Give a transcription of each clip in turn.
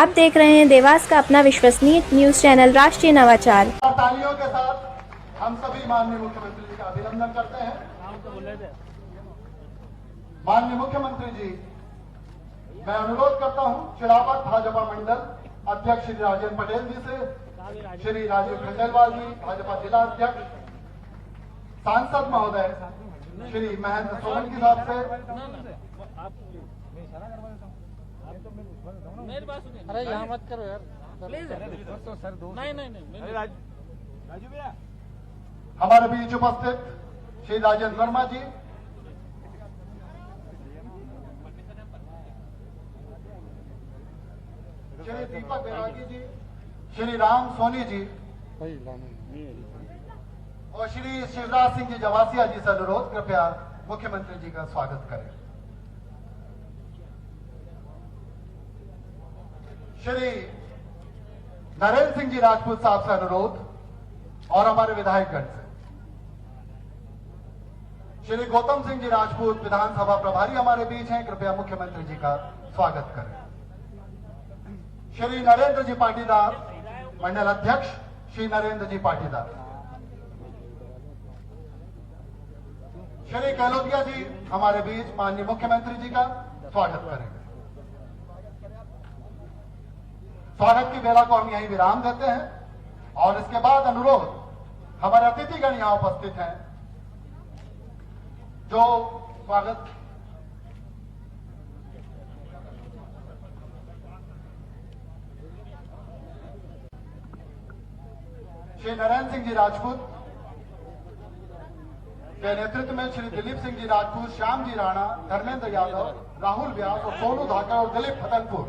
आप देख रहे हैं देवास का अपना विश्वसनीय न्यूज चैनल राष्ट्रीय नवाचार। तालियों के साथ हम सभी माननीय मुख्यमंत्री जी का अभिनंदन करते हैं। माननीय मुख्यमंत्री जी, मैं अनुरोध करता हूं चिड़ावत भाजपा मंडल अध्यक्ष श्री राजेंद्र पटेल जी से, श्री राजीव खंडेलवाल जी भाजपा जिला अध्यक्ष, सांसद महोदय श्री महेंद्र सोलंकी साहब से। अरे यहाँ मत करो यार, प्लीज नहीं राजू भैया, हमारे बीच उपस्थित श्री राजेंद्र वर्मा जी, श्री दीपक बैरागी जी, श्री राम सोनी जी और श्री शिवराज सिंह जी जवासिया जी से अनुरोध, कृपया मुख्यमंत्री जी का स्वागत करें। श्री नरेंद्र सिंह जी राजपूत साहब से अनुरोध और हमारे विधायकगण से, श्री गौतम सिंह जी राजपूत विधानसभा प्रभारी हमारे बीच हैं, कृपया मुख्यमंत्री जी का स्वागत करें। श्री नरेंद्र जी पाटीदार मंडल अध्यक्ष श्री नरेंद्र जी पाटीदार, श्री गहलोतिया जी हमारे बीच माननीय मुख्यमंत्री जी का स्वागत करेंगे। स्वागत की बेला को हम यहीं विराम देते हैं और इसके बाद अनुरोध, हमारे अतिथिगण यहां उपस्थित हैं जो स्वागत श्री नरेंद्र सिंह जी राजपूत के नेतृत्व में श्री दिलीप सिंह जी राजपूत, श्याम जी राणा, धर्मेंद्र यादव, राहुल व्यास और सोनू धाकर और दिलीप फतनपुर,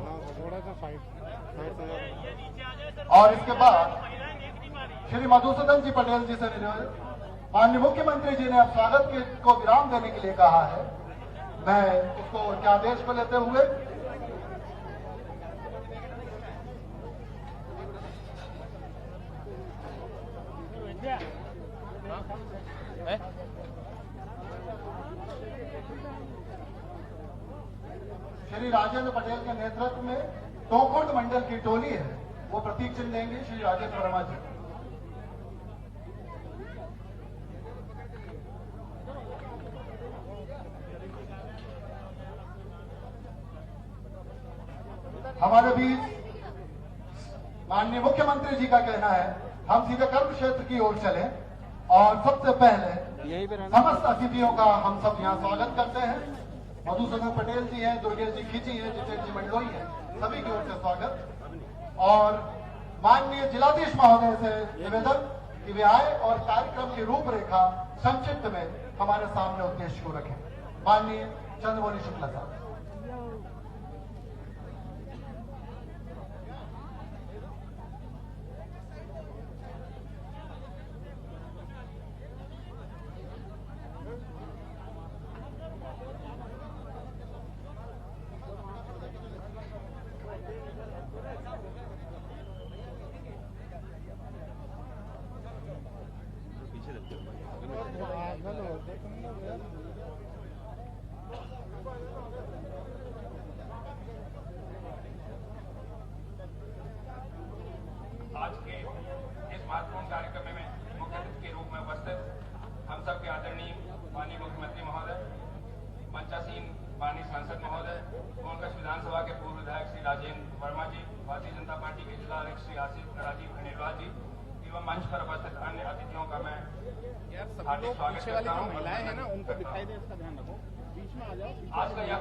और इसके बाद श्री मधुसूदन जी पटेल जी से निवेदन। माननीय मुख्यमंत्री जी ने अब स्वागत को विराम देने के लिए कहा है। मैं उसको उनके आदेश को लेते हुए श्री राजेंद्र पटेल के नेतृत्व में तोकुर्द मंडल की टोली है, वो प्रतीक चिन्ह देंगे श्री राजेंद्र वर्मा जी। हमारे बीच माननीय मुख्यमंत्री जी का कहना है हम सीधे कर्म क्षेत्र की ओर चलें और सबसे पहले समस्त अतिथियों का हम सब यहाँ स्वागत करते हैं। मधुसूदन पटेल जी हैं, दुर्गेश जी खींची हैं, जितेंद्र जी मंडलोई हैं, सभी की ओर से स्वागत। और माननीय जिलाधीश महोदय से निवेदन कि वे आए और कार्यक्रम की रूपरेखा संक्षिप्त में हमारे सामने उद्देश्य को रखें। माननीय चंद्रमौली शुक्ला साहब। आज के इस महत्वपूर्ण कार्यक्रम में मुख्य अतिथि के रूप में उपस्थित हम सबके आदरणीय माननीय मुख्यमंत्री महोदय, पंचासीन माननीय सांसद महोदय, कोलकाता विधानसभा के पूर्व विधायक श्री राजेंद्र वर्मा जी, भारतीय जनता पार्टी के जिला अध्यक्ष श्री राजीव खंडेलवाल जी एवं मंच पर उपस्थित अन्य अतिथियों का मैं हार्दिक स्वागत करता हूँ। महिलाएं हैं ना, उनको दिखाई दे, इसका ध्यान रखो, बीच में आ जाओ। आज का यह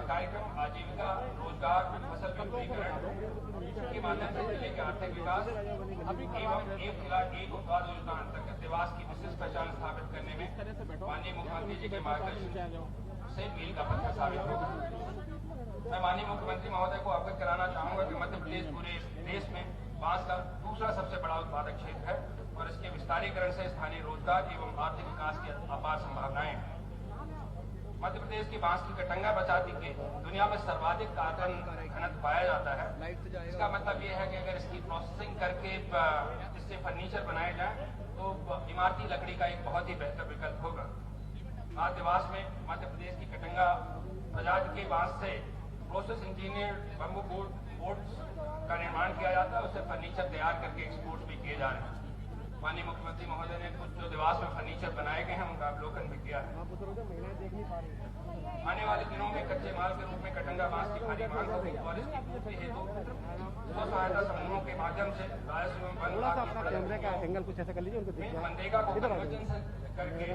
कार्यक्रम आजीविका, रोजगार, फसल विविधीकरण के माध्यम से जिले के आर्थिक विकास एवं एक जिला एक उत्पाद योजना अंतर्गत देवास की विशिष्ट पहचान स्थापित करने में माननीय मुख्यमंत्री जी के मार्गदर्शन से मील का पत्थर साबित होगा। मैं माननीय मुख्यमंत्री महोदय को अवगत कराना चाहूंगा कि मध्य प्रदेश पूरे देश में बांस का दूसरा सबसे बड़ा उत्पादक क्षेत्र है और इसके विस्तारीकरण से स्थानीय रोजगार एवं आर्थिक विकास की अपार संभावनाएं हैं। मध्य प्रदेश की बांस की कटंगा प्रजाति के दुनिया में सर्वाधिक कार्बन घनत्व पाया जाता है। इसका मतलब ये है कि अगर इसकी प्रोसेसिंग करके इससे फर्नीचर बनाए जाए तो इमारती लकड़ी का एक बहुत ही बेहतर विकल्प होगा। आज देवास में मध्य प्रदेश की कटंगा प्रजाति के बांस से प्रोसेस इंजीनियर बम्बू बोर्ड जाता है उससे फर्नीचर तैयार करके एक्सपोर्ट भी किए जा रहे हैं। माननीय मुख्यमंत्री महोदय ने कुछ जो देवास में फर्नीचर बनाए गए हैं उनका अवलोकन भी किया है। आने वाले दिनों में कच्चे माल के रूप में कटंगा बांस की भारी मांग होगी और इसकी पूर्ति हेतु स्व सहायता समूहों के माध्यम से राजस्व एवं वन विभाग की मनरेगा को कन्वर्जन करके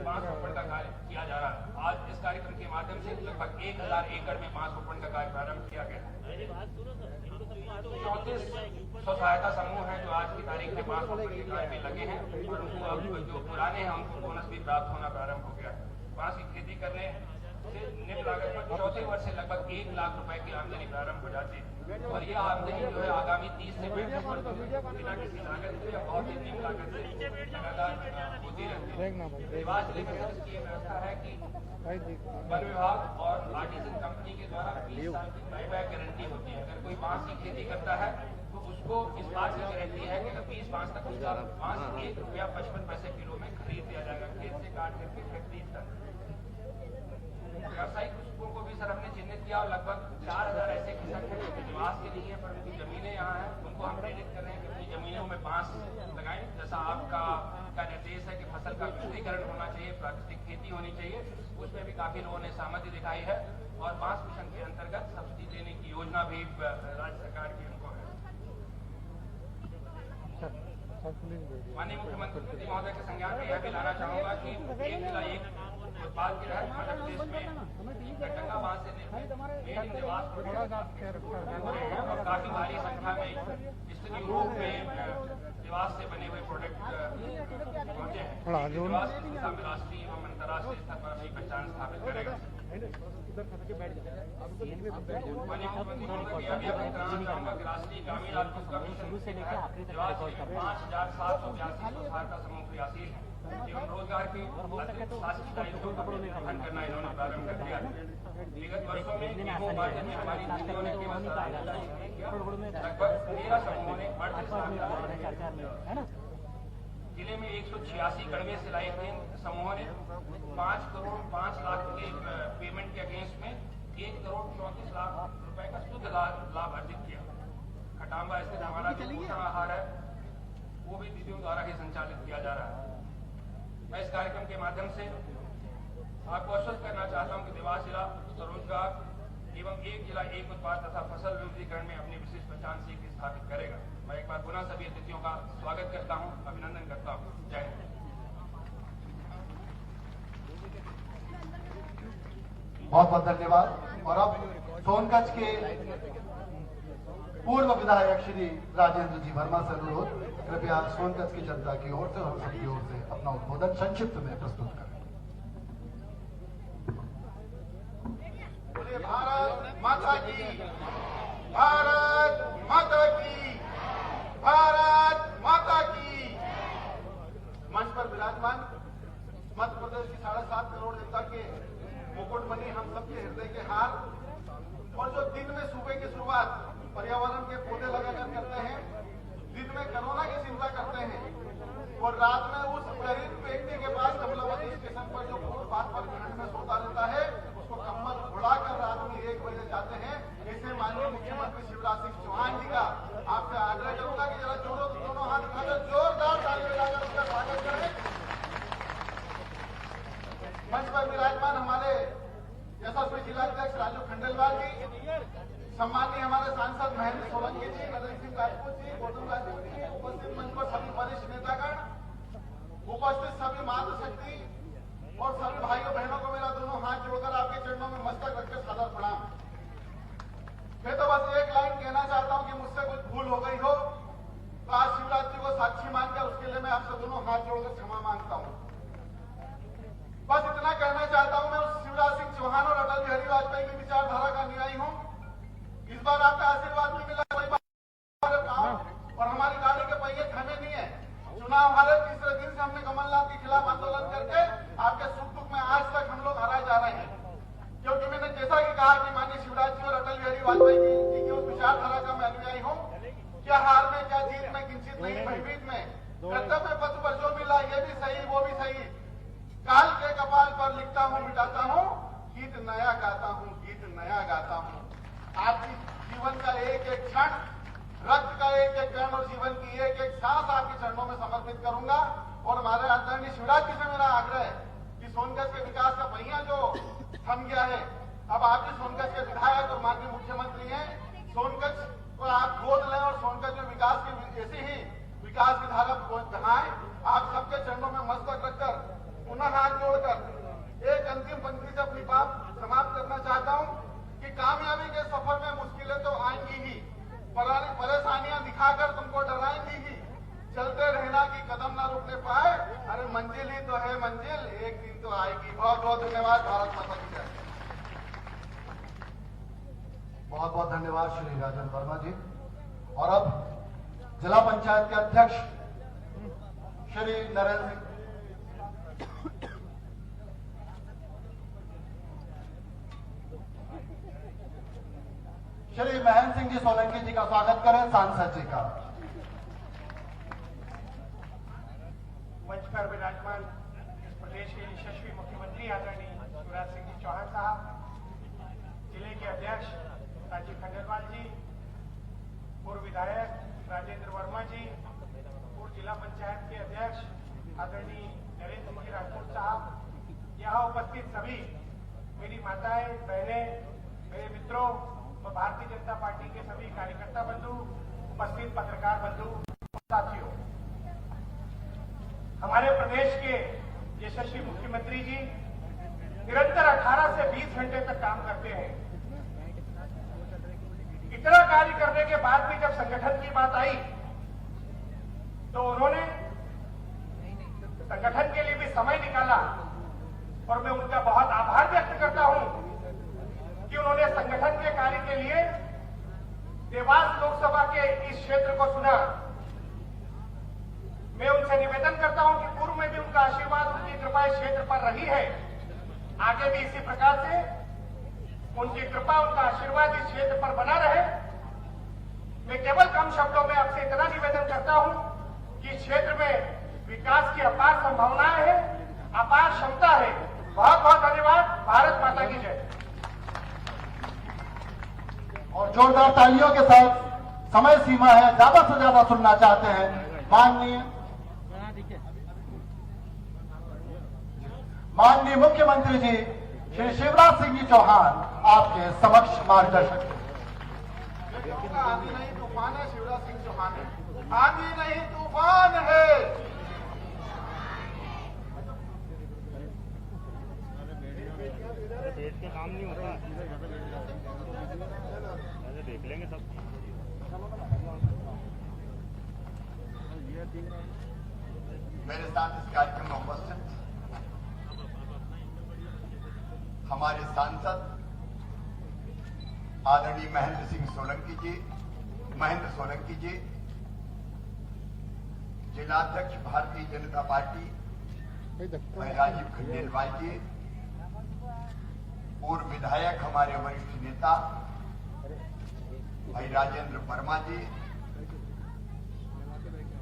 बांस रोपण का कार्य किया जा रहा है। आज इस कार्यक्रम के माध्यम से लगभग 1000 एकड़ में बांस रोपण का कार्य प्रारंभ किया गया है। 34 स्व सहायता समूह हैं जो आज की तारीख में बांस रोपण के कार्य में लगे हैं और उनको अब जो पुराने हैं उनको बोनस भी प्राप्त होना प्रारंभ हो गया है। बांस की खेती करने से निम्न लागत पर चौथे वर्ष से लगभग 1 लाख रुपए की आमदनी प्रारंभ हो जाती है और यह आमदनी जो है आगामी 30 से 35 वर्षों में बिना किसी लागत से या बहुत ही निम्न लागत से लगातार होती रहती है। देवास जिले में इसकी व्यवस्था है कि वन विभाग और आर्टिजन कंपनी के द्वारा 20 साल की बाईबैक गारंटी होती है। अगर कोई बांस की खेती करता है तो उसको इस बात की गारंटी है कि अगर 20 बांस तक उसका बांस ₹1.55 किलो में खरीद दिया जाएगा, खेत से काट करके खरीद तक। व्यावसायिक कृषकों को भी सर हमने चिन्हित किया और लगभग 4000 ऐसे कृषक हैं जो निवास के नहीं है पर उनकी जमीनें यहाँ हैं, उनको हम प्रेरित कर रहे हैं कि अपनी जमीनों में बांस लगाएं। जैसा आपका निर्देश है कि फसल का विशुद्धीकरण होना चाहिए, प्राकृतिक खेती होनी चाहिए, उसमें भी काफी लोगों ने सहमति दिखाई है और बांस मिशन के अंतर्गत सब्सिडी देने की योजना भी राज्य सरकार की उनको है। माननीय मुख्यमंत्री महोदय के संज्ञान में यह भी लाना चाहूंगा कि एक जिला एक उत्पाद के तहत मध्य प्रदेश में कटंगा बांस से निर्मित मेड इन देवास और काफी भारी संख्या में ईस्टर्न यूरोप में देवास से बने हुए प्रोडक्ट पहुंचे हैं। देवास की दिशा में राष्ट्रीय एवं अंतर्राष्ट्रीय स्तर पर अपनी पहचान स्थापित करेगा। माननीय मुख्यमंत्री महोदय की अभी कराना चाहूंगा कि राष्ट्रीय ग्रामीण आजीविका मिशन देवास जिले में 5782 सहायता समूह क्रियाशील है एवं रोजगार के शासकीय दायित्वों का निर्वहन करना इन्होंने प्रारंभ कर दिया है। विगत वर्षों में उपार्जन में हमारी दीदियों ने केवल लगभग 13 समूहों ने जिले में 186 कड़वे सिलाई केंद्र समूहों ने 5 करोड़ 5 लाख के पेमेंट के अगेंस्ट में 1 करोड़ 34 लाख रुपए का शुद्ध लाभ अर्जित किया। खटांबा स्थित हमारा जो पोषण आहार है वो भी दीदियों द्वारा ही संचालित किया जा रहा है। मैं इस कार्यक्रम के माध्यम से आपको आश्वस्त करना चाहता हूं कि देवास जिला स्वरोजगार एवं एक जिला एक उत्पाद तथा फसल विविधीकरण में अपनी विशिष्ट पहचान शीघ्र स्थापित करेगा। मैं एक बार पुनः सभी अतिथियों का स्वागत करता हूं, अभिनंदन करता हूं। जय हिंद। बहुत बहुत धन्यवाद। और अब सोनकच्छ के पूर्व विधायक श्री राजेंद्र जी वर्मा से अनुरोध, कृपया सोनकच्छ की जनता की ओर से और सबकी ओर से अपना उद्बोधन संक्षिप्त में प्रस्तुत करें। बोलिए भारत माता की, भारत माता की, भारत माता की। मंच पर विराजमान मध्य प्रदेश की 7.5 करोड़ जनता के मुकुट बनी हम सबके हृदय के हार, और जो दिन में सुबह की शुरुआत पर्यावरण के पौधे लगाकर करते हैं, दिन में कोरोना की चिंता करते हैं और रात में उस गरीब व्यक्ति के पास कमलावती स्टेशन पर जो फुटपाथ पर ठंड में सोता रहता है उसको कम्बल उड़ाकर रात में 1 बजे जाते हैं। इसे माननीय मुख्यमंत्री शिवराज सिंह चौहान जी का आपसे आग्रह करूंगा कि जरा दोनों हाथ उठाकर जोरदार ताली बजाकर उसका स्वागत करें। मंच पर विराजमान हमारे यशस्वी जिलाध्यक्ष राजू खंडेलवाल जी, सम्मानीय हमारे सांसद महेंद्र सोलंकी जी, नरेंद्र सिंह राजपूत जी, गौतम राजपूत जी, उपस्थित मंच पर सभी वरिष्ठ नेतागण, उपस्थित सभी मातृशक्ति और सभी भाइयों बहनों को मेरा दोनों हाथ जोड़कर आपके चरणों में मस्तक रखकर सादर प्रणाम। मैं तो बस एक लाइन कहना चाहता हूं कि मुझसे कुछ भूल हो गई हो तो आज शिवराज जी को साक्षी मानकर उसके लिए मैं आपसे दोनों हाथ जोड़कर क्षमा मांगता हूं। बस इतना कहना चाहता हूं, मैं उस शिवराज सिंह चौहान और अटल बिहारी वाजपेयी की विचारधारा का अनुयायी हूं। इस बार आपका आशीर्वाद भी मिला, कोई बात और हमारी गाड़ी के पहिए थमे नहीं है। चुनाव हारे तीसरे दिन से हमने कमलनाथ के खिलाफ आंदोलन करके आपके सुख दुख में आज तक हम लोग हराए जा रहे हैं, क्योंकि मैंने जैसा कि कहा कि माननीय शिवराज जी और अटल बिहारी वाजपेयी जी की उस विचारधारा का मैं अनुयायी हूँ। क्या हार में, क्या जीत में, किंचित नहीं भयभीत में, कर्तव्य पथ पर जो मिला ये भी सही वो भी सही, काल के कपाल पर लिखता हूँ मिटाता हूँ, गीत नया गाता हूँ, गीत नया गाता हूँ। आपकी जीवन का एक एक क्षण, रक्त का समर्पित करूंगा। और हमारे आदरणीय शिवराज जी से मेरा आग्रह है कि सोनगंज के विकास का पहिया जो थम गया है, अब आप भी सोनगंज के विधायक और माननीय मुख्यमंत्री हैं, सोनगंज को आप गोद लें और सोनगंज में विकास की ऐसी ही विकास की धारा बढ़ाएं। आप सबके चरणों में मस्तक रखकर पुनः हाथ जोड़कर एक अंतिम पंक्ति से अपनी बात समाप्त करना चाहता हूं कि कामयाबी के सफर में मुश्किलें तो आएंगी ही, परेशानियां दिखाकर तुमको डराएंगी ही, चलते रहना कि कदम ना रुकने पाए, अरे मंजिल ही तो है मंजिल, एक दिन तो आएगी। बहुत बहुत धन्यवाद। भारत माता की जय। बहुत बहुत धन्यवाद श्री राजेंद्र वर्मा जी। और अब जिला पंचायत के अध्यक्ष श्री नरेंद्र सिंह, श्री महेंद्र सिंह जी सोलंकी जी का स्वागत करें, सांसद जी का। मंच पर विराजमान प्रदेश के यशस्वी मुख्यमंत्री आदरणीय शिवराज सिंह जी चौहान साहब, जिले के अध्यक्ष राजीव खंडेलवाल जी, पूर्व विधायक राजेंद्र वर्मा जी, पूर्व जिला पंचायत के अध्यक्ष आदरणीय नरेंद्र सिंह राजपूत साहब, यहाँ उपस्थित सभी मेरी माताएं, बहनें, मेरे मित्रों और भारतीय जनता पार्टी के सभी कार्यकर्ता बंधु, उपस्थित पत्रकार बंधु, साथियों, हमारे प्रदेश के यशस्वी मुख्यमंत्री जी निरंतर 18 से 20 घंटे तक काम करते हैं। इतना कार्य करने के बाद भी जब संगठन की बात आई तो उन्होंने संगठन के लिए भी समय निकाला और मैं उनका बहुत आभार व्यक्त करता हूं कि उन्होंने संगठन के कार्य के लिए देवास लोकसभा के इस क्षेत्र को चुना। मैं उनसे निवेदन करता हूं कि पूर्व में भी उनका आशीर्वाद, उनकी कृपा इस क्षेत्र पर रही है, आगे भी इसी प्रकार से उनकी कृपा, उनका आशीर्वाद इस क्षेत्र पर बना रहे। मैं केवल कम शब्दों में आपसे इतना निवेदन करता हूं कि इस क्षेत्र में विकास की अपार संभावनाएं है, अपार क्षमता है। बहुत बहुत धन्यवाद। भारत माता की जय। और जोरदार तालियों के साथ, समय सीमा है, ज्यादा से ज्यादा सुनना चाहते हैं माननीय मुख्यमंत्री जी श्री शिवराज सिंह जी चौहान आपके समक्ष मार्गदर्शक। आंधी नहीं तूफान है, शिवराज सिंह चौहान है। आंधी नहीं तूफान है। पेट के काम नहीं होता, देख लेंगे सब। मेरे साथ इस कार्यक्रम में उपस्थित हमारे सांसद आदरणीय महेंद्र सोलंकी जी, जिलाध्यक्ष भारतीय जनता पार्टी भाई राजीव खंडेलवाल जी, पूर्व विधायक हमारे वरिष्ठ नेता भाई राजेंद्र वर्मा जी,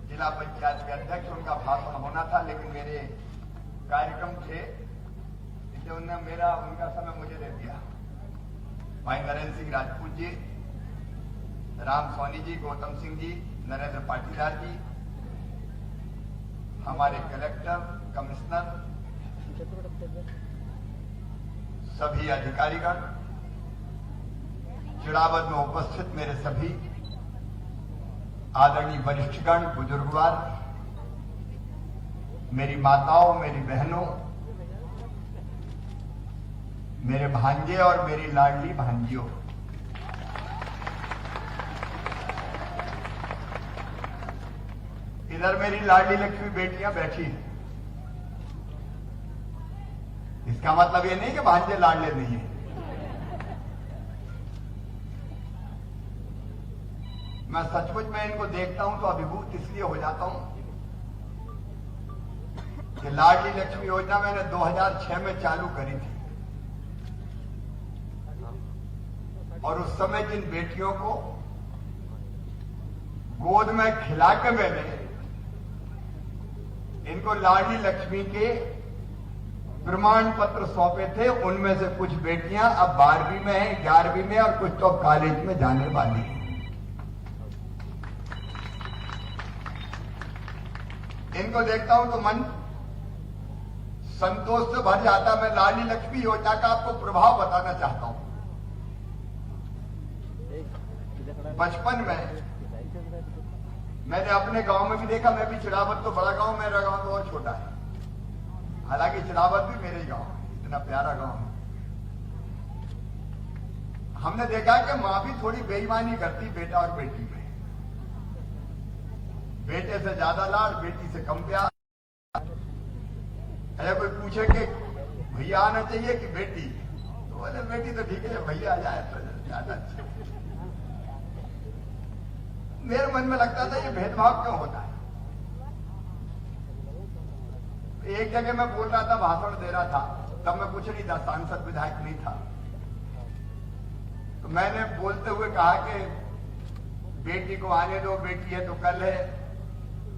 जिला पंचायत के अध्यक्ष, उनका भाषण होना था लेकिन मेरे कार्यक्रम थे इसलिए उन्होंने उनका समय मुझे दे दिया। भाई नरेंद्र सिंह राजपूत जी, राम सोनी जी, गौतम सिंह जी, नरेंद्र पाटीदार जी, हमारे कलेक्टर, कमिश्नर, सभी अधिकारीगण, चिड़ावत में उपस्थित मेरे सभी आदरणीय वरिष्ठगण, बुजुर्गवार, मेरी माताओं, मेरी बहनों, मेरे भांजे और मेरी लाडली भांजियों, इधर मेरी लाडली लक्ष्मी बेटियां बैठी हैं। इसका मतलब ये नहीं कि भांजे लाडले नहीं है। मैं सचमुच में इनको देखता हूं तो अभिभूत इसलिए हो जाता हूं कि लाडली लक्ष्मी योजना मैंने 2006 में चालू करी थी और उस समय जिन बेटियों को गोद में खिला के मैंने इनको लाडली लक्ष्मी के प्रमाण पत्र सौंपे थे, उनमें से कुछ बेटियां अब 12वीं में हैं, 11वीं में, और कुछ तो कॉलेज में जाने वाली हैं। इनको देखता हूं तो मन संतोष से भर जाता। मैं लाडली लक्ष्मी योजना का आपको प्रभाव बताना चाहता हूं। बचपन में मैंने अपने गांव में भी देखा। मैं भी चिड़ावत तो बड़ा गांव, मेरा गांव बहुत छोटा है, हालांकि चिड़ावत भी मेरे गांव है, इतना प्यारा गांव है। हमने देखा कि मां भी थोड़ी बेईमानी करती बेटा और बेटी में। बेटे से ज्यादा लाड, बेटी से कम प्यार। अरे कोई पूछे कि भैया आना चाहिए कि बेटी, तो बोले बेटी तो ठीक है, भैया आ जाए तो ज्यादा अच्छा। मेरे मन में लगता था ये भेदभाव क्यों होता है। एक जगह मैं बोल रहा था, भाषण दे रहा था, तब मैं कुछ नहीं था, सांसद विधायक नहीं था। तो मैंने बोलते हुए कहा कि बेटी को आने दो, बेटी है तो कल है।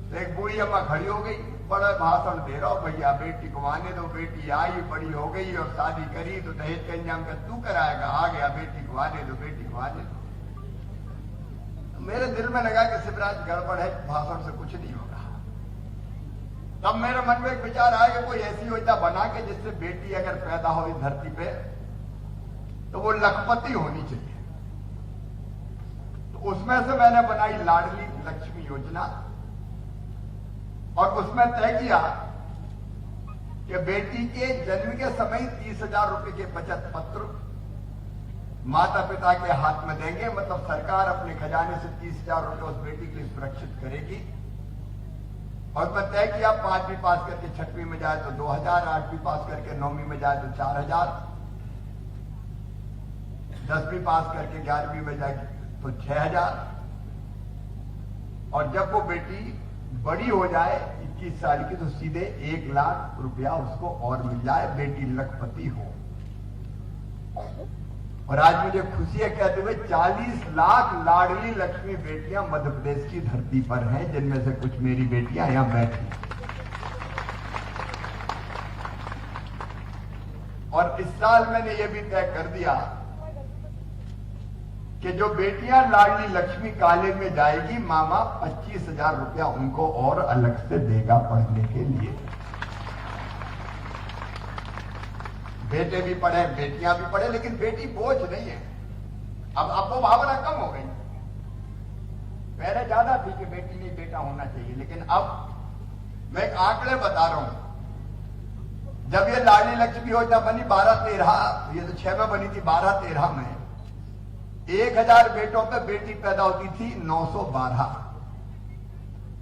तो एक बूढ़ी अम्मा खड़ी हो गई, बड़ा भाषण दे रहा हूं, भैया बेटी को आने दो, बेटी आई बड़ी हो गई और शादी करी तो दहेज का इंतजाम कर तू कराएगा, आ गया बेटी को आने दो, बेटी को आने दो। तो मेरे दिल में लगा कि शिवराज गड़बड़ है, भाषण से कुछ नहीं होगा। तब मेरे मन में एक विचार आया कि कोई ऐसी योजना बना के जिससे बेटी अगर पैदा हो इस धरती पे तो वो लखपति होनी चाहिए। तो उसमें से मैंने बनाई लाडली लक्ष्मी योजना और उसमें तय किया कि बेटी के जन्म के समय 30,000 रुपए के बचत पत्र माता पिता के हाथ में देंगे। मतलब सरकार अपने खजाने से 30,000 रुपए उस बेटी के लिए सुरक्षित करेगी। और मैं तय किया 5वीं पास करके 6वीं में जाए तो 2,000, 8वीं पास करके 9वीं में जाए तो 4,000, 10वीं पास करके 11वीं में जाए तो 6,000। और जब वो बेटी बड़ी हो जाए 21 साल की तो सीधे 1 लाख रुपया उसको और मिल जाए, बेटी लखपति हो। और आज मुझे खुशी है कहते हुए 40 लाख लाडली लक्ष्मी बेटियां मध्य प्रदेश की धरती पर हैं, जिनमें से कुछ मेरी बेटियां यहां बैठी। और इस साल मैंने ये भी तय कर दिया कि जो बेटियां लाडली लक्ष्मी कॉलेज में जाएगी, मामा 25,000 रुपया उनको और अलग से देगा पढ़ने के लिए। बेटे भी पढ़े, बेटियां भी पढ़े, लेकिन बेटी बोझ नहीं है। अब वो भावना कम हो गई। पहले ज्यादा थी कि बेटी नहीं बेटा होना चाहिए, लेकिन अब मैं एक आंकड़े बता रहा हूं। जब ये लाडली लक्ष्मी योजना बनी 12-13, ये तो 6 में बनी थी, 12-13 में 1,000 बेटों पे बेटी पैदा होती थी 912।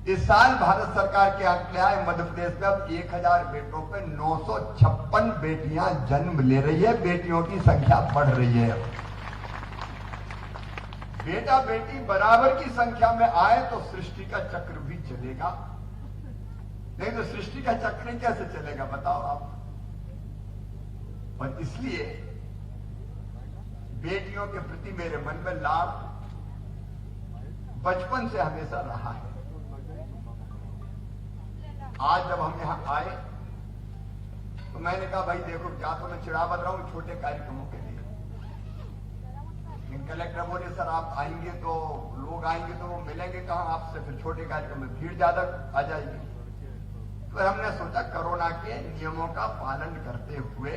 इस साल भारत सरकार के आंकड़े आए, मध्य प्रदेश में अब 1,000 बेटों पे 956 बेटियां जन्म ले रही है। बेटियों की संख्या बढ़ रही है। बेटा बेटी बराबर की संख्या में आए तो सृष्टि का चक्र भी चलेगा, नहीं तो सृष्टि का चक्र कैसे चलेगा बताओ आप। और इसलिए बेटियों के प्रति मेरे मन में लाभ बचपन से हमेशा रहा है। आज जब हम यहां आए तो मैंने कहा भाई देखो, क्या तो मैं चिड़ावत रहा हूं छोटे कार्यक्रमों के लिए। कलेक्टर बोले सर आप आएंगे तो लोग आएंगे तो वो मिलेंगे कहां आपसे, फिर छोटे कार्यक्रम में भीड़ ज्यादा आ जाएगी। तो हमने सोचा कोरोना के नियमों का पालन करते हुए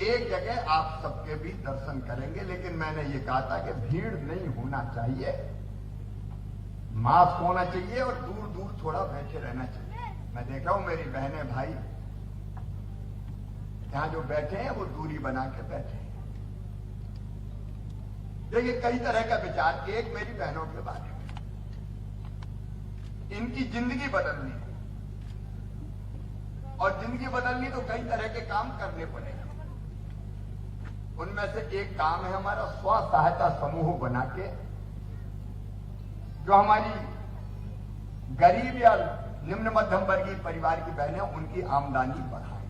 एक जगह आप सबके भी दर्शन करेंगे, लेकिन मैंने ये कहा था कि भीड़ नहीं होना चाहिए, मास्क होना चाहिए और दूर दूर थोड़ा बैठे रहना चाहिए। मैं देख रहा हूं मेरी बहनें भाई यहां जो बैठे हैं वो दूरी बना के बैठे हैं। देखिए कई तरह का विचार, एक मेरी बहनों के बारे में, इनकी जिंदगी बदलनी है और जिंदगी बदलनी तो कई तरह के काम करने पड़ेंगे। उनमें से एक काम है हमारा स्व सहायता समूह बना के जो हमारी गरीब या निम्न मध्यम वर्गीय परिवार की बहनें उनकी आमदनी बढ़ाए।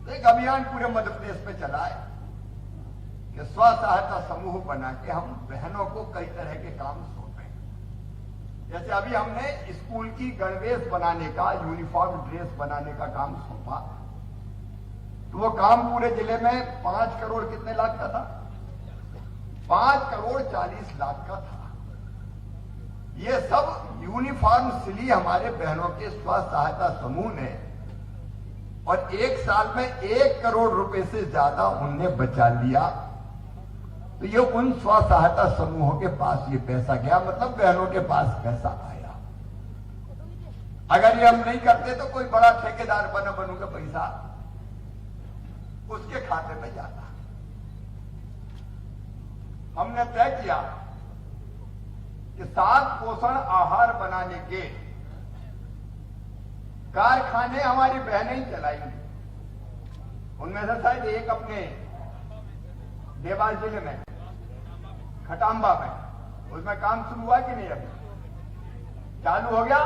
तो एक अभियान पूरे मध्य प्रदेश में चला है कि स्व सहायता समूह बना के हम बहनों को कई तरह के काम सौंपे। जैसे अभी हमने स्कूल की गणवेश बनाने का, यूनिफॉर्म ड्रेस बनाने का काम सौंपा। तो वो काम पूरे जिले में 5 करोड़ कितने लाख का था? 5 करोड़ 40 लाख का था। ये सब यूनिफॉर्म सिली हमारे बहनों के स्व सहायता समूह ने, और एक साल में 1 करोड़ रुपए से ज्यादा उनने बचा लिया। तो ये उन स्व सहायता समूहों के पास ये पैसा गया, मतलब बहनों के पास पैसा आया। अगर ये हम नहीं करते तो कोई बड़ा ठेकेदार बनू का पैसा उसके खाते में जाता। हमने तय किया कि 7 पोषण आहार बनाने के कारखाने हमारी बहनें ही चलाएंगी। उनमें से शायद एक अपने देवास जिले में खटांबा में, उसमें काम शुरू हुआ कि नहीं, अभी चालू हो गया,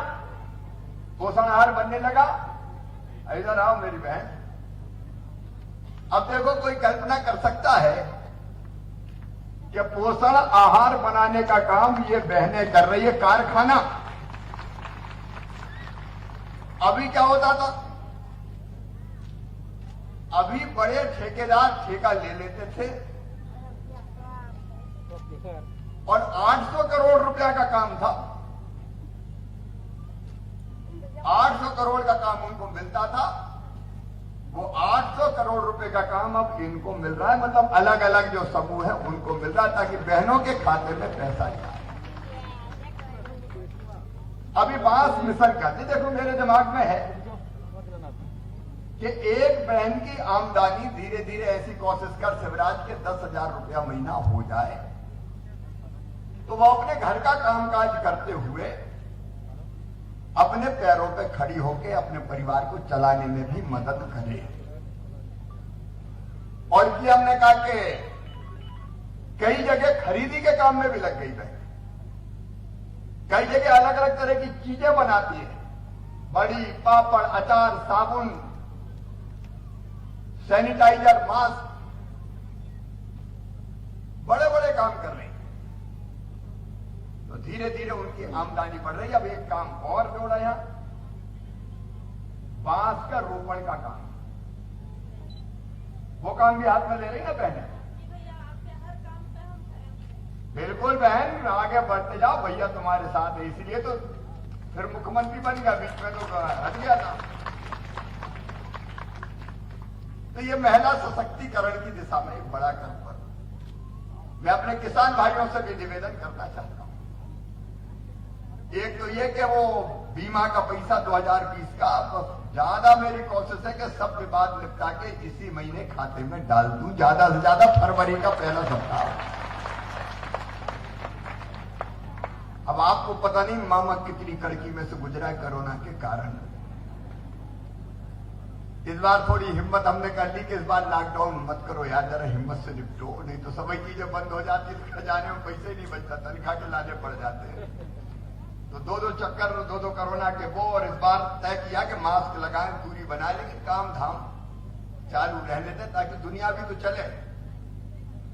पोषण आहार बनने लगा। इधर आओ मेरी बहन, अब देखो कोई कल्पना कर सकता है कि पोषण आहार बनाने का काम ये बहनें कर रही है, कारखाना। अभी क्या होता था, अभी बड़े ठेकेदार ठेका ले लेते थे और 800 करोड़ रुपया का काम था, 800 करोड़ का काम उनको मिलता था। वो 800 करोड़ रुपए का काम अब इनको मिल रहा है, मतलब अलग अलग जो समूह है उनको मिल रहा है, ताकि बहनों के खाते में पैसा जाए। अभी बांस मिशन का देखो मेरे दिमाग में है कि एक बहन की आमदनी धीरे धीरे ऐसी कोशिश कर शिवराज के 10,000 रुपया महीना हो जाए तो वो अपने घर का कामकाज करते हुए अपने पैरों पे खड़ी होकर अपने परिवार को चलाने में भी मदद करे। और इसलिए हमने कहा कि कई जगह खरीदी के काम में भी लग गई बहन, कई जगह अलग अलग तरह की चीजें बनाती है, बड़ी, पापड़, अचार, साबुन, सैनिटाइजर, मास्क, बड़े बड़े काम कर रही है। तो धीरे धीरे उनकी आमदनी बढ़ रही है। अब एक काम और जोड़ा यहां, बांस का रोपण का काम, वो काम भी हाथ में ले रही ना बहन। बिल्कुल बहन, आगे बढ़ते जाओ, भैया तुम्हारे साथ है, इसलिए तो फिर मुख्यमंत्री बन गया, बीच में तो हट गया था। तो ये महिला सशक्तिकरण की दिशा में एक बड़ा कदम पर मैं अपने किसान भाइयों से भी निवेदन करना चाहता हूं। एक तो ये कि वो बीमा का पैसा 2020 का, बस ज्यादा मेरी कोशिश है कि सब विवाद निपटा के इसी महीने खाते में डाल दूं, ज्यादा से ज्यादा फरवरी का पहला सप्ताह। अब आपको पता नहीं मामा कितनी कड़की में से गुजरा है कोरोना के कारण। इस बार थोड़ी हिम्मत हमने कर ली कि इस बार लॉकडाउन मत करो यार, जरा हिम्मत से निपटो, नहीं तो सभी चीजें बंद हो जाती, खजाने में पैसे नहीं बचता, तनख्वाह के लाने पड़ जाते हैं। तो 2-2 चक्कर, 2-2 कोरोना के वो, और इस बार तय किया कि मास्क लगाएं, दूरी बनाए, लेकिन काम धाम चालू रहने दें ताकि दुनिया भी तो चले,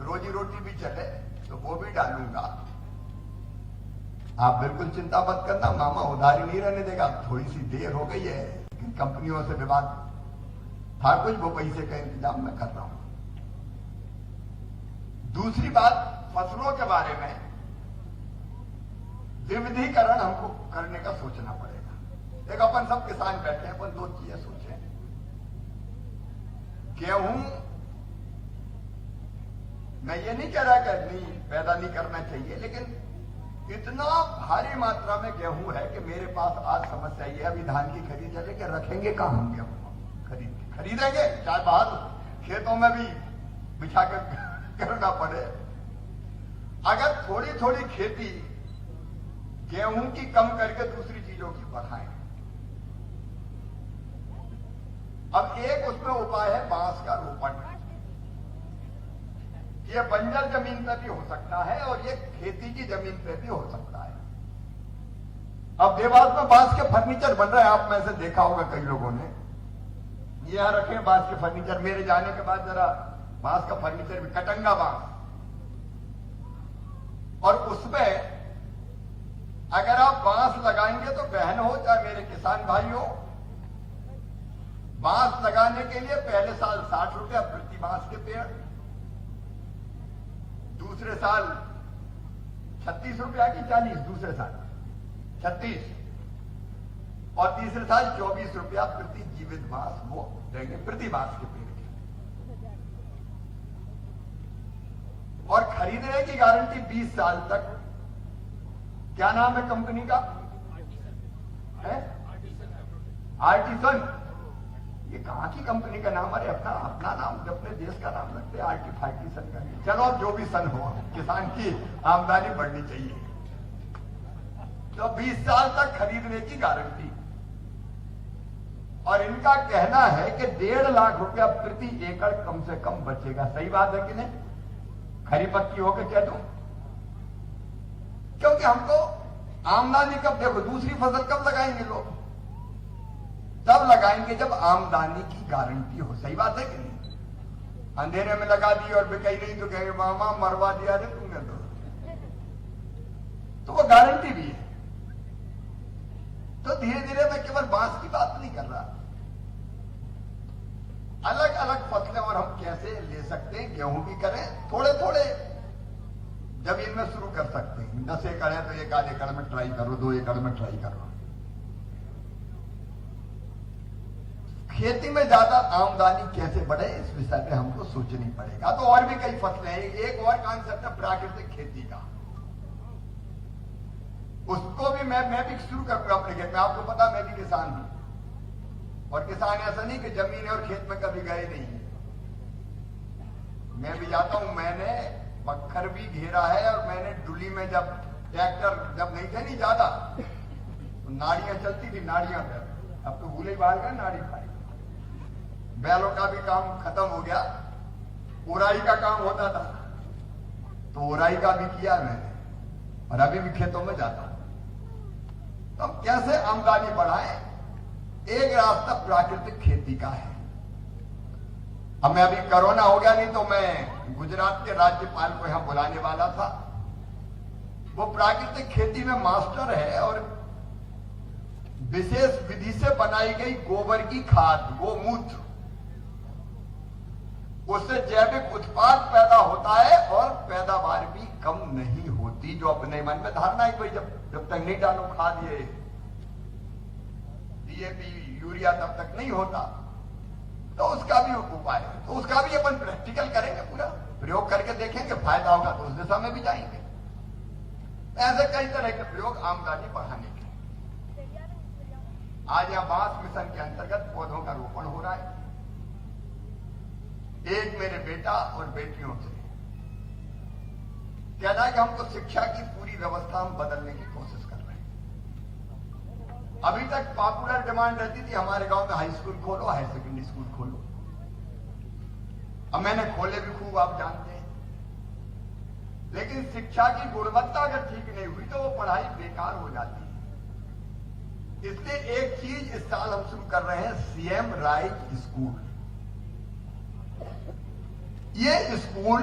रोजी रोटी भी चले, तो वो भी डालूंगा। आप बिल्कुल चिंता मत करना, मामा उधारी नहीं रहने देगा। थोड़ी सी देर हो गई है, कंपनियों से विवाद था कुछ, वो पैसे का इंतजाम मैं कर रहा हूं। दूसरी बात, फसलों के बारे में विविधीकरण हमको करने का सोचना पड़ेगा। देखो अपन सब किसान बैठे हैं, अपन 2 चीजें सोचे। गेहूं, मैं ये नहीं कह रहा कि नहीं पैदा नहीं करना चाहिए, लेकिन इतना भारी मात्रा में गेहूं है कि मेरे पास आज समस्या ये है, अभी धान की खरीद चले कि रखेंगे कहां हम गेहूं, खरीदेंगे चाहे बाहर खेतों में भी बिछा कर करना पड़े। अगर थोड़ी थोड़ी खेती गेहूं की कम करके दूसरी चीजों की बढ़ाएं। अब एक उसमें उपाय है बांस का रोपण। ये बंजर जमीन पे भी हो सकता है और ये खेती की जमीन पे भी हो सकता है। अब देवास में बांस के फर्नीचर बन रहे हैं, आप में से देखा होगा कई लोगों ने, यहां रखे बांस के फर्नीचर। मेरे जाने के बाद जरा बांस का फर्नीचर भी, कटंगा बांस, और उसमें अगर आप बांस लगाएंगे तो बहन हो चाहे मेरे किसान भाई हो, बांस लगाने के लिए पहले साल 60 रुपया प्रति बांस के पेड़, दूसरे साल 36 रुपया की 40, दूसरे साल 36 और तीसरे साल 24 रुपया प्रति जीवित मास वो देंगे प्रति मास के पेड़ के। और खरीदने की गारंटी 20 साल तक। क्या नाम है कंपनी का? है आर्टिसन। ये कहां की कंपनी का नाम? अरे अपना नाम, अपने देश का नाम रखते हैं आर्टिफाइटिसन का। चलो अब जो भी सन हो, किसान की आमदनी बढ़नी चाहिए। तो 20 साल तक खरीदने की गारंटी। और इनका कहना है कि 1.5 लाख रुपया प्रति एकड़ कम से कम बचेगा। सही बात है कि नहीं? खरी पक्की होकर कह दूं, क्योंकि हमको आमदनी कब, देखो दूसरी फसल कब लगाएंगे लोग? तब लगाएंगे जब आमदनी की गारंटी हो। सही बात है कि नहीं? अंधेरे में लगा दी और बिकाई नहीं तो कहेंगे मामा मरवा दिया रे तुमने तो वो गारंटी भी है। तो धीरे धीरे मैं केवल बांस की बात नहीं कर रहा, अलग अलग फसलें और हम कैसे ले सकते हैं। गेहूं भी करें, थोड़े थोड़े जमीन में शुरू कर सकते हैं। 10 एकड़ है तो 1 एकड़ में ट्राई करो, 2 एकड़ में ट्राई करो। खेती में ज्यादा आमदनी कैसे बढ़े, इस विषय पे हमको सोचनी पड़ेगा। तो और भी कई फसलें हैं। एक और कॉन्सेप्ट है प्राकृतिक खेती का, उसको भी मैं भी शुरू करूंगा अपने खेत में। आपको पता मैं भी किसान हूं, और किसान ऐसा नहीं कि जमीन और खेत में कभी गए नहीं, मैं भी जाता हूं। मैंने पत्थर भी घेरा है, और मैंने डुली में जब ट्रैक्टर जब नहीं थे नहीं ज्यादा, तो नाड़ियां चलती थी, नाड़ियां पर अब तो भूले ही बाहर गए नाड़ी पाई। बैलों का भी काम खत्म हो गया, उराई का काम होता था तो उराई का भी किया मैंने, और अभी भी खेतों में जाता हूं। तो हम कैसे आमदनी बढ़ाएं? एक रास्ता प्राकृतिक खेती का है। हमें अभी कोरोना हो गया, नहीं तो मैं गुजरात के राज्यपाल को यहां बुलाने वाला था। वो प्राकृतिक खेती में मास्टर है, और विशेष विधि से बनाई गई गोबर की खाद, गोमूत्र, उससे जैविक उत्पाद पैदा होता है और पैदावार भी कम नहीं होती। जो अपने मन में धारणा है भाई जब तक नहीं डालो खाद, ये डीएपी यूरिया, तब तक नहीं होता। तो उसका भी उपाय है, तो उसका भी अपन प्रैक्टिकल करेंगे, पूरा प्रयोग करके देखेंगे, फायदा होगा तो उस दिशा में भी जाएंगे। ऐसे कई तरह के प्रयोग आमदनी बढ़ाने के। आज यहां बांस मिशन के अंतर्गत पौधों का रोपण हो रहा है। एक मेरे बेटा और बेटियों से कहना है कि हमको शिक्षा की पूरी व्यवस्था हम बदलने की कोशिश कर रहे हैं। अभी तक पॉपुलर डिमांड रहती थी हमारे गांव में हाई स्कूल खोलो, हायर सेकेंडरी स्कूल खोलो। अब मैंने खोले भी खूब, आप जानते हैं, लेकिन शिक्षा की गुणवत्ता अगर ठीक नहीं हुई तो वो पढ़ाई बेकार हो जाती है। इसलिए एक चीज इस साल हम शुरू कर रहे हैं, सीएम राइज स्कूल। ये स्कूल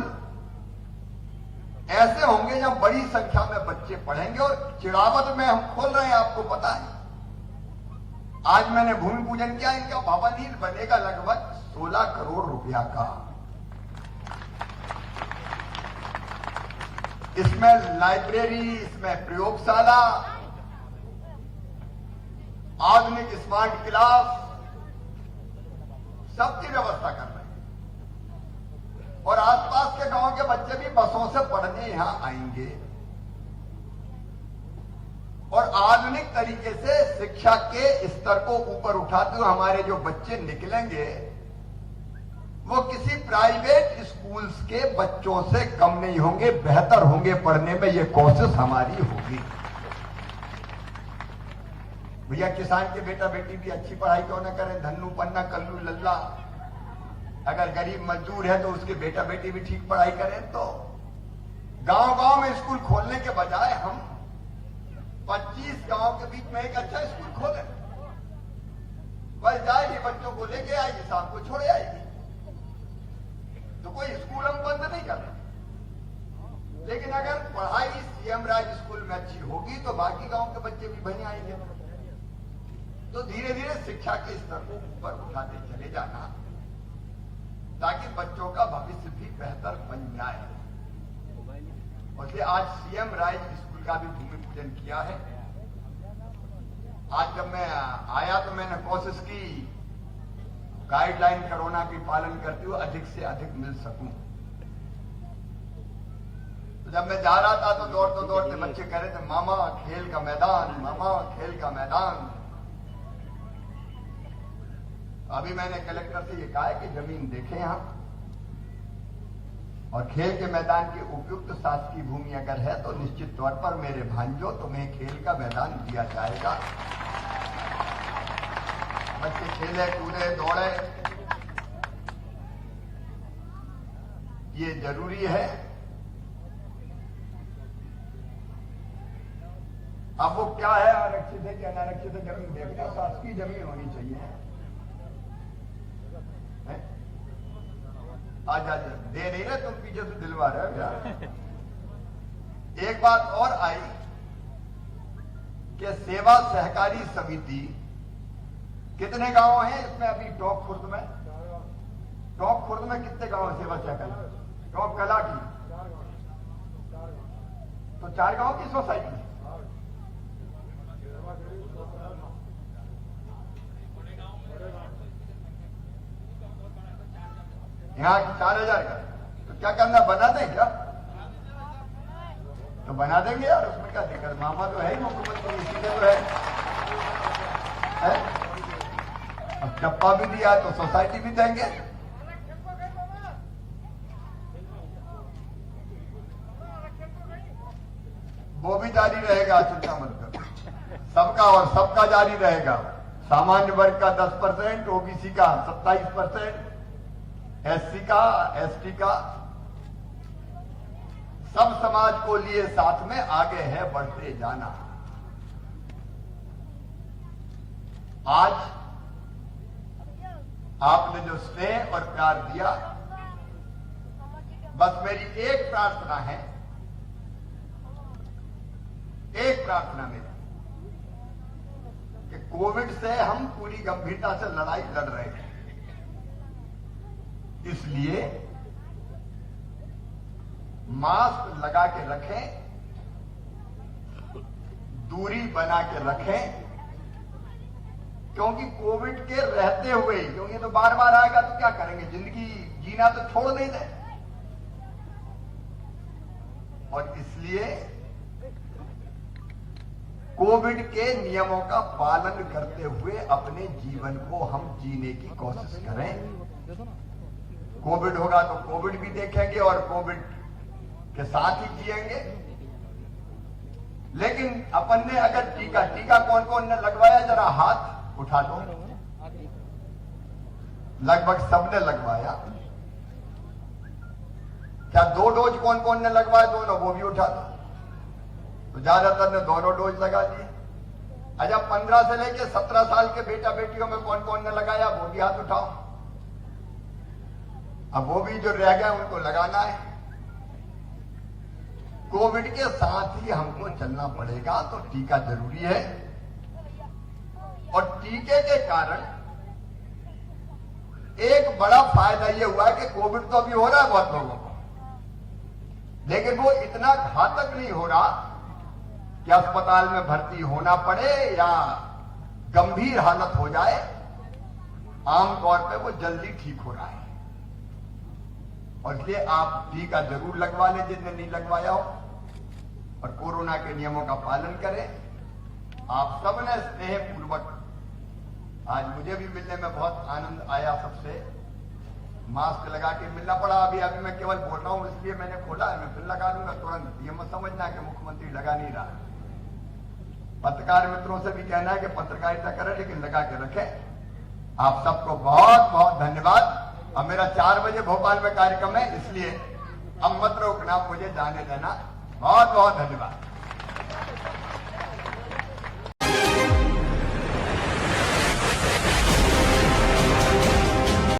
ऐसे होंगे जहां बड़ी संख्या में बच्चे पढ़ेंगे, और चिड़ावत में हम खोल रहे हैं, आपको पता है। आज मैंने भूमि पूजन किया, इनका भवन ही बनेगा लगभग 16 करोड़ रुपया का। इसमें लाइब्रेरी, इसमें प्रयोगशाला, आधुनिक स्मार्ट क्लास, सबकी व्यवस्था कर रहे हैं। और आसपास के गांव के बच्चे भी बसों से पढ़ने यहां आएंगे, और आधुनिक तरीके से शिक्षा के स्तर को ऊपर उठाते हुए हमारे जो बच्चे निकलेंगे वो किसी प्राइवेट स्कूल्स के बच्चों से कम नहीं होंगे, बेहतर होंगे पढ़ने में। ये कोशिश हमारी होगी। भैया किसान के बेटा बेटी भी अच्छी पढ़ाई क्यों न करें? धन्नू पन्ना कल्लू लल्ला, अगर गरीब मजदूर है तो उसके बेटा बेटी भी ठीक पढ़ाई करें। तो गांव गांव में स्कूल खोलने के बजाय हम 25 गांव के बीच में एक अच्छा स्कूल खोलें। बस जाएगी, बच्चों को लेके आएगी, शाम को छोड़ आएगी। तो कोई स्कूल हम बंद नहीं कर रहे, लेकिन अगर पढ़ाई सीएम राज स्कूल में अच्छी होगी तो बाकी गांव के बच्चे भी वहीं आएंगे। तो धीरे धीरे शिक्षा के स्तर को ऊपर उठाते चले जाना, ताकि बच्चों का भविष्य भी बेहतर बन जाए। और आज सीएम राइज स्कूल का भी भूमि पूजन किया है। आज जब मैं आया तो मैंने कोशिश की गाइडलाइन कोरोना की पालन करते हुए अधिक से अधिक मिल सकूं। तो जब मैं जा रहा था तो दौड़ते दौड़ते बच्चे कह रहे थे मामा खेल का मैदान, मामा खेल का मैदान। अभी मैंने कलेक्टर से ये कहा है कि जमीन देखें हम, और खेल के मैदान के उपयुक्त शासकीय भूमि अगर है तो निश्चित तौर पर मेरे भांजो तुम्हें खेल का मैदान दिया जाएगा। बच्चे खेले कूदे दौड़े, ये जरूरी है। अब वो क्या है, आरक्षित है कि अनारक्षित है, जमीन देखना, शासकीय जमीन होनी चाहिए। आज दे नहीं रहे तुम, पीछे से दिलवा रहे हो यार। एक बात और आई कि सेवा सहकारी समिति, कितने गांव हैं इसमें अभी टॉप खुर्द में? टॉप खुर्द में कितने गांव है सेवा सहकारी? टॉप कला की तो 4 गांव की सोसाइटी। यहाँ 4000 का, तो क्या करना, बना दें क्या? तो बना देंगे यार, उसमें क्या दिक्कत। मामा तो है ही मुख्यमंत्री, इसीलिए तो है? अब टप्पा भी दिया तो सोसाइटी भी देंगे। वो भी जारी रहेगा, चिंता मत करो, सबका और सबका जारी रहेगा। सामान्य वर्ग का 10%, ओबीसी का 27%, एससी का, एसटी का, सब समाज को लिए साथ में आगे है बढ़ते जाना। आज आपने जो स्नेह और प्यार दिया, बस मेरी एक प्रार्थना है, एक प्रार्थना मेरी, कि कोविड से हम पूरी गंभीरता से लड़ाई लड़ रहे हैं, इसलिए मास्क लगा के रखें, दूरी बना के रखें, क्योंकि कोविड के रहते हुए, क्योंकि तो बार बार आएगा तो क्या करेंगे, जिंदगी जीना तो छोड़ नहीं दे। और इसलिए कोविड के नियमों का पालन करते हुए अपने जीवन को हम जीने की कोशिश करें। कोविड होगा तो कोविड भी देखेंगे और कोविड के साथ ही जिएंगे। लेकिन अपन ने अगर टीका कौन कौन ने लगवाया, जरा हाथ उठा दो। लगभग सबने लगवाया। क्या 2 डोज कौन कौन ने लगवाया? दोनों, वो भी उठा दो। तो ज्यादातर ने दोनों डोज लगा दिए। अच्छा, 15 से लेकर 17 साल के बेटा बेटियों में कौन कौन ने लगाया, वो भी हाथ उठाओ। अब वो भी जो रह गए उनको लगाना है। कोविड के साथ ही हमको चलना पड़ेगा, तो टीका जरूरी है। और टीके के कारण एक बड़ा फायदा ये हुआ है कि कोविड तो अभी हो रहा है बहुत लोगों को, लेकिन वो इतना घातक नहीं हो रहा कि अस्पताल में भर्ती होना पड़े या गंभीर हालत हो जाए। आमतौर पे वो जल्दी ठीक हो रहा है। और इसलिए आप टीका जरूर लगवा लें जिनने नहीं लगवाया हो, और कोरोना के नियमों का पालन करें। आप सबने स्नेहपूर्वक, आज मुझे भी मिलने में बहुत आनंद आया सबसे। मास्क लगा के मिलना पड़ा। अभी मैं केवल बोल रहा हूं इसलिए मैंने खोला है, मैं फिर लगा लूंगा तुरंत। ये मत समझना कि मुख्यमंत्री लगा नहीं रहा। पत्रकार मित्रों से भी कहना है कि पत्रकारिता करें, लेकिन लगा के रखें। आप सबको बहुत बहुत धन्यवाद। अब मेरा 4 बजे भोपाल में कार्यक्रम है, इसलिए अब मत रोकना, मुझे जाने देना। बहुत बहुत धन्यवाद।